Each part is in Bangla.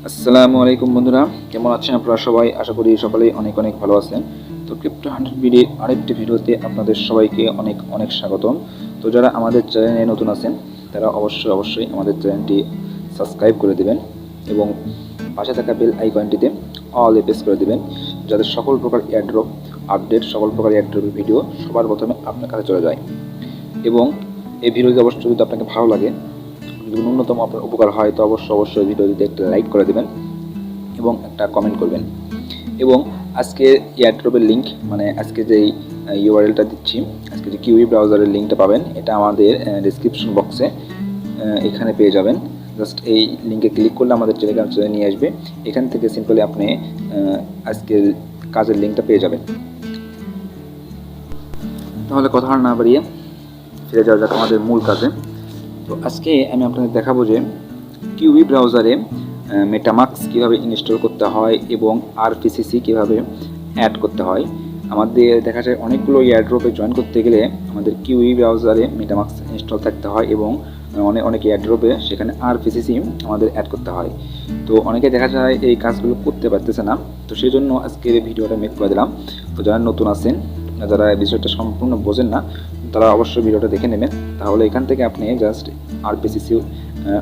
আসসালামু আলাইকুম বন্ধুরা, কেমন আছেন আপনারা সবাই? আশা করি সকলেই অনেক অনেক ভালো আছেন। তো ক্রিপ্টো 100 বিডির আরেকটি ভিডিওতে আপনাদের সবাইকে অনেক অনেক স্বাগতম। তো যারা আমাদের চ্যানেলে নতুন আছেন তারা অবশ্যই আমাদের চ্যানেলটি সাবস্ক্রাইব করে দিবেন এবং পাশে থাকা বেল আইকনটিতে অল এ প্রেস করে দিবেন, যাতে সকল প্রকার এয়ারড্রপ আপডেট, সকল প্রকার এয়ারড্রপের ভিডিও সবার প্রথমে আপনার কাছে চলে যায়। এবং এই ভিডিওটি অবশ্যই যদি আপনাকে ভালো লাগে, ন্যূনতম আপনার উপকার হয়, তো অবশ্যই ভিডিওটিতে একটা লাইক করে দেবেন এবং একটা কমেন্ট করবেন। এবং আজকে এয়ারড্রপের লিঙ্ক, মানে আজকে যেই ইউআরএলটা দিচ্ছি, আজকে যে কিউই ব্রাউজারের লিঙ্কটা পাবেন, এটা আমাদের ডেসক্রিপশন বক্সে এখানে পেয়ে যাবেন। জাস্ট এই লিঙ্কে ক্লিক করলে আমাদের টেলিগ্রাম চ্যানেলে নিয়ে আসবে। এখান থেকে সিম্পলি আপনি আজকের কাজের লিঙ্কটা পেয়ে যাবেন। তাহলে কথা না বাড়িয়ে ফিরে যাওয়া যাক আমাদের মূল কাজে। তো আজকে আমি আপনাদের দেখাবো যে কিউই ব্রাউজারে মেটামাস্ক কীভাবে ইনস্টল করতে হয় এবং আরপিসিসি কীভাবে অ্যাড করতে হয়। আমাদের দেখা যায় অনেকগুলো এয়ারড্রপে জয়েন করতে গেলে আমাদের কিউই ব্রাউজারে মেটামাস্ক ইনস্টল থাকতে হয় এবং অনেক এয়ারড্রপে সেখানে আরপিসিসি আমাদের অ্যাড করতে হয়। তো অনেকে দেখা যায় এই কাজগুলো করতে পারতেছে না, তো সেই জন্য আজকের এই ভিডিওটা মেক করে দিলাম। তো যারা নতুন আছেন, যারা এই বিষয়টা সম্পূর্ণ বোঝেন না, তারা অবশ্যই ভিডিওটা দেখে নেবেন, তাহলে এখান থেকে আপনি জাস্ট আরপিসিসি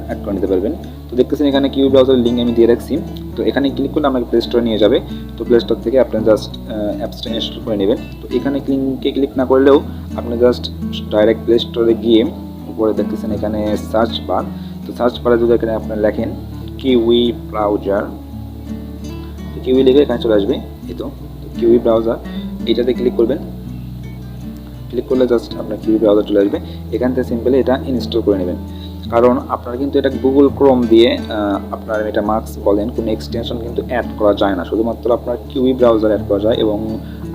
অ্যাড করে নিতে পারবেন। তো দেখতেছেন এখানে কিউই ব্রাউজারের লিঙ্ক আমি দিয়ে রাখছি। তো এখানে ক্লিক করলে আমাকে প্লে স্টোরে নিয়ে যাবে। তো প্লে স্টোর থেকে আপনি জাস্ট অ্যাপসটা ইনস্টল করে নেবেন। তো এখানে ক্লিক না করলেও আপনি জাস্ট ডাইরেক্ট প্লে স্টোরে গিয়ে উপরে দেখতেছেন এখানে সার্চ বার। তো সার্চ বারে যদি এখানে আপনি লেখেন কিউই ব্রাউজার, তো কিউই লিখে এখানে চলে আসবে। এই তো কিউই ব্রাউজার, এইটাতে ক্লিক করবেন। ক্লিক করলে জাস্ট আপনার কিউই ব্রাউজার চলে আসবে। এখান থেকে সিম্পলি এটা ইনস্টল করে নেবেন, কারণ আপনারা কিন্তু এটা গুগল ক্রোম দিয়ে আপনার মেটামাস্ক বলেন কোনো এক্সটেনশন কিন্তু অ্যাড করা যায় না, শুধুমাত্র আপনার কিউই ব্রাউজার অ্যাড করা যায়। এবং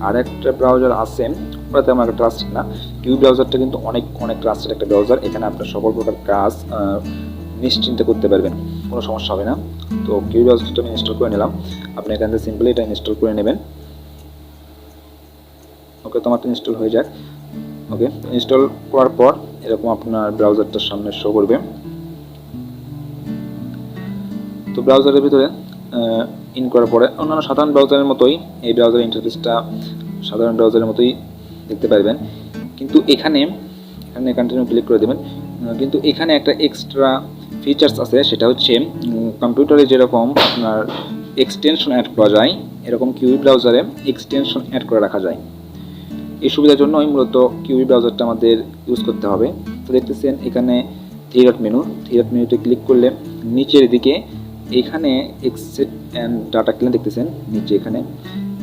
আরেকটা ব্রাউজার আছে, ওটাতে আমার ট্রাস্টেড না। কিউই ব্রাউজারটা কিন্তু অনেক ট্রাস্টেড একটা ব্রাউজার। এখানে আপনার সকল প্রকার কাজ নিশ্চিন্তে করতে পারবেন, কোনো সমস্যা হবে না। তো কিউই ব্রাউজারটা আমি ইনস্টল করে নিলাম। আপনি এখান থেকে সিম্পলি এটা ইনস্টল করে নেবেন। ওকে, তো আমার ইনস্টল হয়ে যাক। ওকে, ইনস্টল করার পর এরকম আপনার ব্রাউজারটার সামনে শো করবে। তো ব্রাউজারের ভিতরে ইন করার পরে অন্যান্য সাধারণ ব্রাউজারের মতোই এই ব্রাউজারের ইন্টারফেসটা সাধারণ ব্রাউজারের মতোই দেখতে পারবেন, কিন্তু এখানে কন্টিনিউ ক্লিক করে দেবেন। কিন্তু এখানে একটা এক্সট্রা ফিচার্স আছে, সেটা হচ্ছে কম্পিউটারে যেরকম আপনার এক্সটেনশন অ্যাড করা যায়, এরকম কিউই ব্রাউজারে এক্সটেনশন অ্যাড করে রাখা যায়। এই সুবিধার জন্যই মূলত কিউই ব্রাউজারটা আমাদের ইউজ করতে হবে। তো দেখতেছেন এখানে থ্রি ডট মেনুতে ক্লিক করলে নিচের দিকে এইখানে এক্সেট অ্যান্ড ডাটা ক্লিন দেখতেছেন নিচে, এখানে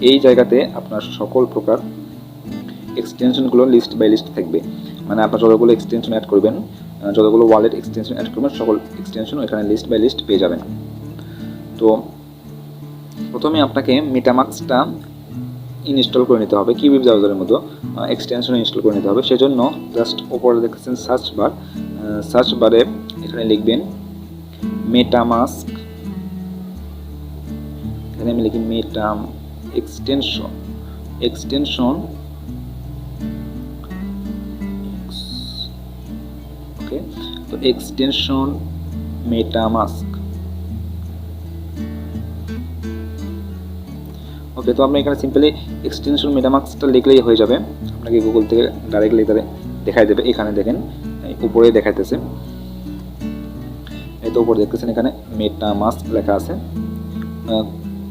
এই জায়গাতে আপনার সকল প্রকার এক্সটেনশনগুলো লিস্ট বাই লিস্ট থাকবে। মানে আপনার যতগুলো এক্সটেনশন অ্যাড করবেন, যতগুলো ওয়ালেট এক্সটেনশন অ্যাড করবেন, সকল এক্সটেনশন এখানে লিস্ট বাই লিস্ট পেয়ে যাবেন। তো প্রথমে আপনাকে মেটামাস্কটা ইনস্টল করে নিতে হবে, কিউই ব্রাউজারের মতো এক্সটেনশন ইনস্টল করে নিতে হবে। সেজন্য জাস্ট ওপরে দেখতেছেন সার্চ বারে এখানে লিখবেন মেটামাস্ক। এখানে আমি লিখি মেটাম এক্সটেনশন ওকে। তো এক্সটেনশন মেটামাস্ক। ওকে, তো আপনি এখানে সিম্পলি এক্সটেনশন মেটামাস্কটা লিখলেই হয়ে যাবে। আপনাকে গুগল থেকে ডাইরেক্টলি দেখাই দেবে। এখানে দেখেন উপরে দেখাইতেছে, এই তো উপরে দেখতেছেন এখানে মেটামাস্ক লেখা আছে,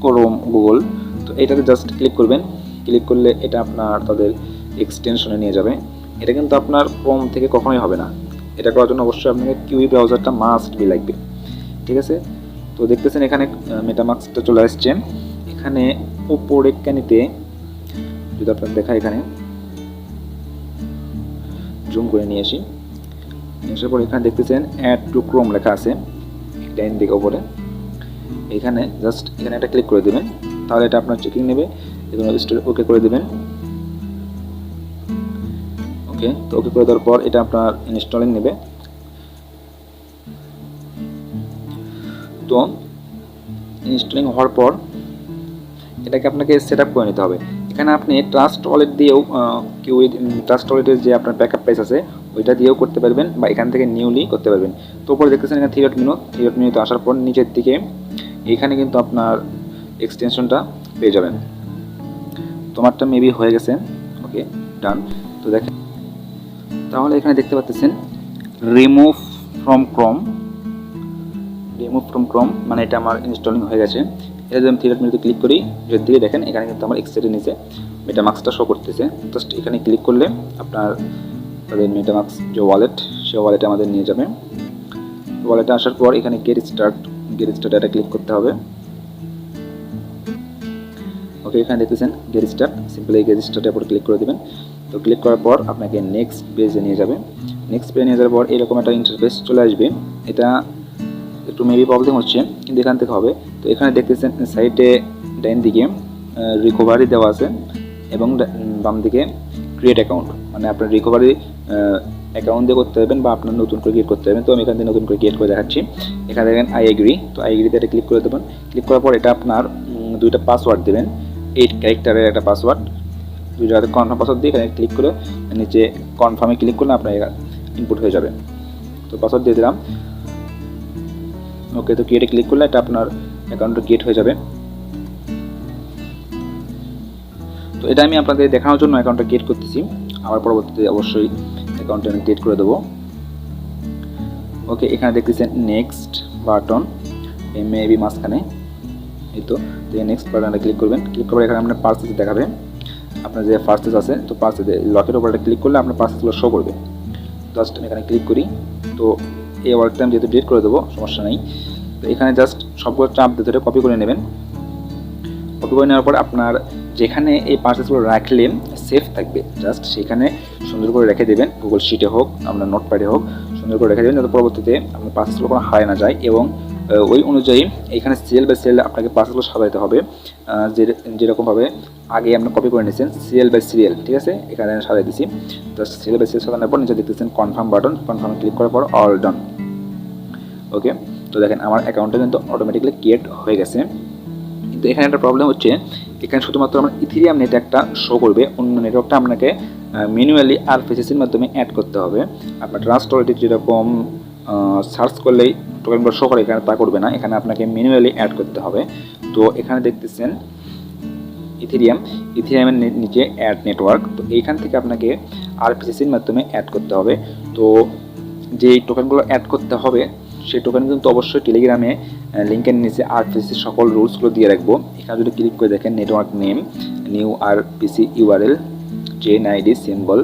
ক্রোম গুগল। তো এটাতে জাস্ট ক্লিক করবেন। ক্লিক করলে এটা আপনার তাদের এক্সটেনশনে নিয়ে যাবে। এটা কিন্তু আপনার ক্রোম থেকে কখনোই হবে না। এটা করার জন্য অবশ্যই আপনাকে কিউই ব্রাউজারটা মাস্ট বি লাগবে, ঠিক আছে? তো দেখতেছেন এখানে মেটামাস্কটা চলে আসছে। এখানে উপরে ক্যানিতে যদি আপনার দেখা, এখানে জুম করে নিয়ে আসি। আসার পর এখানে দেখতেছেন অ্যাড টু ক্রোম লেখা আছে ডাইন দিকে উপরে। এখানে জাস্ট এখানে একটা ক্লিক করে দেবেন, তাহলে এটা আপনার চেকিং নেবে। এখানে ওকে করে দেবেন। ওকে, তো ওকে করে দেওয়ার পর এটা আপনার ইনস্টলিং নেবে। তো ইনস্টলিং হওয়ার পর এটাকে আপনাকে সেট আপ করে নিতে হবে। এখানে আপনি ট্রাস্ট ওয়ালেট দিয়েও কিউই ট্রাস্ট ওয়ালেটের যে আপনার ব্যাকআপ পেজ আছে ওইটা দিয়েও করতে পারবেন, বা এখান থেকে নিউলি করতে পারবেন। তো উপরে দেখতেছেন এখানে থ্রি ডট মেনুতে আসার পর নিচের দিকে এইখানে কিন্তু আপনার এক্সটেনশনটা পেয়ে যাবেন। তোমারটা মেবি হয়ে গেছে। ওকে, ডান। তো দেখেন, তাহলে এখানে দেখতে পাচ্ছেন রিমুভ ফ্রম ক্রোম, মানে এটা আমার ইনস্টলিং হয়ে গেছে। এটা যদি আমি 3 মিনিটে ক্লিক করি, যদি দিয়ে দেখেন এখানে কিন্তু আমার এক্সেটের নিচে মেটামাস্কটা শো করতেছে। জাস্ট এখানে ক্লিক করলে আপনার মেটামাস্ক যে ওয়ালেট, সে ওয়ালেটে আমাদের নিয়ে যাবে। ওয়ালেটে আসার পর এখানে গেট স্টার্ট এটা ক্লিক করতে হবে। ওকে, এখানে দেখতেছেন গেট স্টার্ট, সিম্পলি গেট স্টার্টের উপর ক্লিক করে দেবেন। তো ক্লিক করার পর আপনাকে নেক্সট পেজে নিয়ে যাবে। নেক্সট পেজে নিয়ে যাওয়ার পর এরকম একটা ইন্টারফেস চলে আসবে। এটা একটু মেবি প্রবলেম হচ্ছে, কিন্তু এখান থেকে হবে। তো এখানে দেখতেছেন সাইডে ডাইন দিকে রিকভারি দেওয়া আছে এবং বাম দিকে ক্রিয়েট অ্যাকাউন্ট, মানে আপনার রিকভারি অ্যাকাউন্ট দিয়ে করতে পারবেন বা আপনার নতুন করে ক্রিয়েট করতে পারবেন। তো আমি এখান থেকে নতুন করে ক্রিয়েট করে দেখাচ্ছি। এখানে দেখেন আই এগ্রি, তো আই এগ্রিতে এটা ক্লিক করে দেবেন। ক্লিক করার পর এটা আপনার 2টা পাসওয়ার্ড দেবেন, 8 ক্যারেক্টারের একটা পাসওয়ার্ড। 2 জায়গাতে কনফার্ম পাসওয়ার্ড দিয়ে এখানে ক্লিক করে নিচে কনফার্মে ক্লিক করলে আপনার ইনপুট হয়ে যাবে। তো পাসওয়ার্ড দিয়ে দিলাম। ওকে, তো ক্রিয়েটে ক্লিক করলে এটা আপনার অ্যাকাউন্টটা ক্রিয়েট হয়ে যাবে। তো এটা আমি আপনাদের দেখানোর জন্য অ্যাকাউন্টটা ক্রিয়েট করতেছি, আবার পরবর্তীতে অবশ্যই অ্যাকাউন্টটা আমি ক্রিয়েট করে দেবো। ওকে, এখানে দেখতেছেন নেক্সট বাটন, মেবি মাঝখানে, এই তো নেক্সট বাটনটা ক্লিক করবেন। ক্লিক করে এখানে আপনার পার্সেস দেখাবে, আপনার যে পার্সেস আছে। তো পার্সেস লকের উপর ক্লিক করলে আপনার পার্সেসগুলো শো করবে। জাস্ট আমি এখানে ক্লিক করি। তো এই ওয়ার্ডটা আমি যেহেতু ডিলিট করে দেবো, সমস্যা নেই। তো এখানে জাস্ট সবগুলো চাপ দিয়ে ধরে কপি করে নেবেন। কপি করে নেওয়ার পর আপনার যেখানে এই পার্সেসগুলো রাখলে সেফ থাকবে, জাস্ট সেখানে সুন্দর করে রেখে দেবেন। গুগল শিটে হোক, আপনার নোটপ্যাডে হোক, সুন্দর করে রেখে দেবেন যাতে পরবর্তীতে আপনার পার্সেসগুলো কোনো হারায় না যায়। এবং ওই অনুযায়ী এখানে সিএল বাই সিএল আপনাকে পার্সেসগুলো সাজাতে হবে, যেরকমভাবে আগে আপনি কপি করে নিয়েছেন সিএল বাই সিরিয়াল। ঠিক আছে, এখানে সাজাই দিচ্ছি। জাস্ট সিএল বাই সিরিয়াল সাজানোর পর নিচে দেখতেছেন কনফার্ম বাটন, কনফার্মে ক্লিক করার পর অল ডান। ওকে, তো দেখেন আমার অ্যাকাউন্টটা কিন্তু অটোমেটিক্যালি ক্রিয়েট হয়ে গেছে। কিন্তু এখানে একটা প্রবলেম হচ্ছে, এখানে শুধুমাত্র আমার ইথেরিয়াম নেটওয়ার্কটা শো করবে, অন্য নেটওয়ার্কটা আপনাকে ম্যানুয়ালি আরপিসির মাধ্যমে অ্যাড করতে হবে। আপনার ট্রাস্ট ওয়ালেটে যেরকম সার্চ করলেই টোকেনগুলো শো করে, এখানে তা করবে না, এখানে আপনাকে ম্যানুয়ালি অ্যাড করতে হবে। তো এখানে দেখতেছেন ইথেরিয়ামের নিচে অ্যাড নেটওয়ার্ক, তো এইখান থেকে আপনাকে আরপিসির মাধ্যমে অ্যাড করতে হবে। তো যেই টোকেনগুলো অ্যাড করতে হবে সেই টোকেন কিন্তু অবশ্যই টেলিগ্রামে লিঙ্কের নিচে আরপিসির সকল রুলসগুলো দিয়ে রাখবো। এখানে যদি ক্লিক করে দেখেন network name, new RPC URL, chain ID, symbol,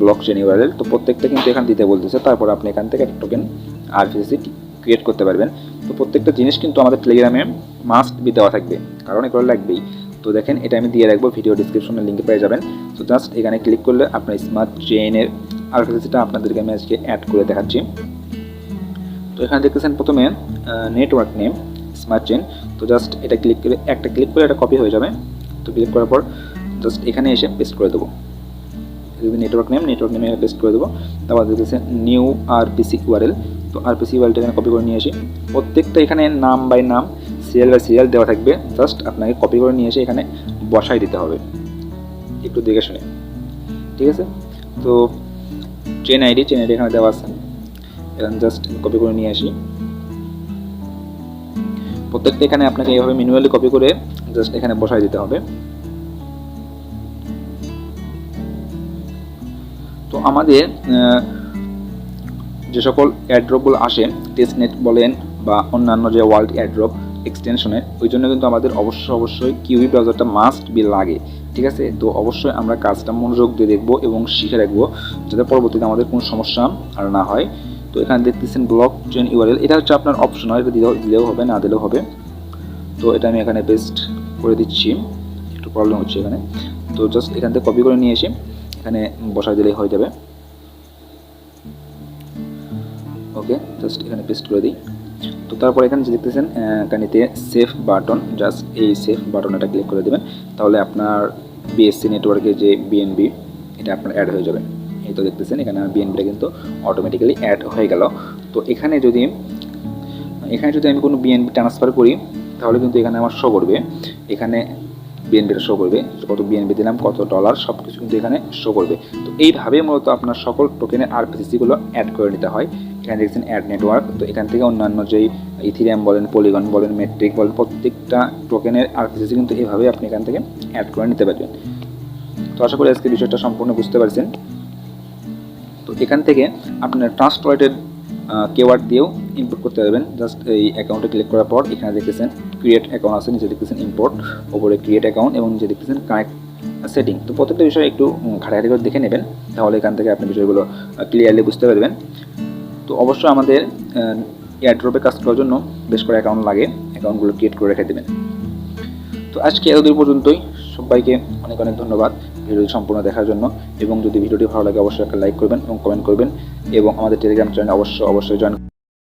block chain URL, তো প্রত্যেকটা কিন্তু এখানে দিতে বলতেছে। তারপর আপনি এখান থেকে একটা টোকেন আরপিসি ক্রিয়েট করতে পারবেন। তো প্রত্যেকটা জিনিস কিন্তু আমাদের টেলিগ্রামে মাস্ট বি দেওয়া থাকবে, কারণ এগুলো লাগবেই। তো দেখেন এটা আমি দিয়ে রাখবো, ভিডিও ডিসক্রিপশনে লিঙ্কে পেয়ে যাবেন। তো জাস্ট এখানে ক্লিক করলে আপনার স্মার্ট চেইনের আরপিসিটা আপনাদেরকে আমি আজকে অ্যাড করে দেখাচ্ছি। তো এখানে দেখতেছেন প্রথমে নেটওয়ার্ক নেম স্মার্ট চেইন, তো জাস্ট এটা ক্লিক করে এটা কপি হয়ে যাবে। তো ক্লিক করার পর জাস্ট এখানে এসে পেস্ট করে দেবো, নেটওয়ার্ক নেমে পেস্ট করে দেবো। তারপর দেখতেছেন নিউ আরপিসি ইউআরএল, তো আরপিসি ইউআরএলটা এখানে কপি করে নিয়ে আসি। প্রত্যেকটা এখানে নাম বাই নাম, সিরিয়াল বাই সিরিয়াল দেওয়া থাকবে, জাস্ট আপনাকে কপি করে নিয়ে এসে এখানে বসাই দিতে হবে, একটু দেখে শুনে। ঠিক আছে, তো চেইন আইডি এখানে দেওয়া আছে, এখন জাস্ট কপি করে নিয়ে আসি। প্রত্যেকটা এখানে আপনাকে এইভাবে ম্যানুয়ালি কপি করে জাস্ট এখানে বসাই দিতে হবে। তো আমাদের যে সকল এয়ারড্রপগুলো আসে, টেস্টনেট বলেন বা অন্যান্য যে ওয়ার্ল্ড এয়ারড্রপ এক্সটেনশনের, ওই জন্য কিন্তু আমাদের অবশ্যই কিউই ব্রাউজারটা মাস্ট বি লাগে। ঠিক আছে, তো অবশ্যই আমরা কাজটা মনোযোগ দিয়ে দেখবো এবং শিখে রাখবো, যাতে পরবর্তীতে আমাদের কোনো সমস্যা আর না হয়। তো এখানে দেখতেছেন ব্লক চেইন ইউআরএল, এটা হচ্ছে আপনার অপশনাল, এটা দিলেও হবে, না দিলেও হবে। তো এটা আমি এখানে পেস্ট করে দিচ্ছি, একটু প্রবলেম হচ্ছে এখানে। তো জাস্ট এখান থেকে কপি করে নিয়ে এসে এখানে বসাই দিলেই হয়ে যাবে। ওকে, জাস্ট এখানে পেস্ট করে দিই। তো তারপর এখানে যে দেখতেছেন এখানেতে সেভ বাটন, জাস্ট এই সেভ বাটন এটা ক্লিক করে দেবেন, তাহলে আপনার বিএসসি নেটওয়ার্কে যে বিএনবি এটা আপনার অ্যাড হয়ে যাবে। এই তো দেখতেছেন এখানে বিএনবিটা কিন্তু অটোমেটিক্যালি অ্যাড হয়ে গেল। তো এখানে যদি আমি কোনো বিএনবি ট্রান্সফার করি, তাহলে কিন্তু এখানে আমার শো করবে, এখানে বিএনবিটা শো করবে, কত বিএনবি দিলাম, কত ডলার, সব কিছু কিন্তু এখানে শো করবে। তো এইভাবে মূলত আপনার সকল টোকেনের আরপিসিগুলো অ্যাড করে নিতে হয় এখানে দেখছেন অ্যাড নেটওয়ার্ক। তো এখান থেকে অন্যান্য যেই ইথিরিয়াম বলেন, পলিগন বলেন, মেট্রিক বলেন, প্রত্যেকটা টোকেনের আরপিসি কিন্তু এভাবে আপনি এখান থেকে অ্যাড করে নিতে পারবেন। তো আশা করি আজকে বিষয়টা সম্পূর্ণ বুঝতে পারছেন। তো এখান থেকে আপনার ট্রাস্ট ওয়ালেটের কেওয়ার্ড দিয়েও ইম্পোর্ট করতে পারবেন। জাস্ট এই অ্যাকাউন্টে ক্লিক করার পর এখানে দেখতেছেন ক্রিয়েট অ্যাকাউন্ট আছে, নিচে দেখতেছেন ইম্পোর্ট, ওপরে ক্রিয়েট অ্যাকাউন্ট এবং নিচে দেখতেছেন কানেক্ট সেটিং। তো প্রত্যেকটা বিষয় একটু ঘাটাঘাটি করে দেখে নেবেন, তাহলে এখান থেকে আপনি বিষয়গুলো ক্লিয়ারলি বুঝতে পারবেন। তো অবশ্যই আমাদের এয়ারড্রপে কাজ করার জন্য বেশ করে অ্যাকাউন্ট লাগে, অ্যাকাউন্টগুলো ক্রিয়েট করে রেখে দেবেন। তো আজকে এতদূর পর্যন্তই। সবাইকে অনেক অনেক ধন্যবাদ ভিডিওটি সম্পূর্ণ দেখার জন্য, এবং যদি ভিডিওটি ভালো লাগে অবশ্যই একটা লাইক করবেন এবং কমেন্ট করবেন, এবং আমাদের টেলিগ্রাম চ্যানেল অবশ্যই জয়েন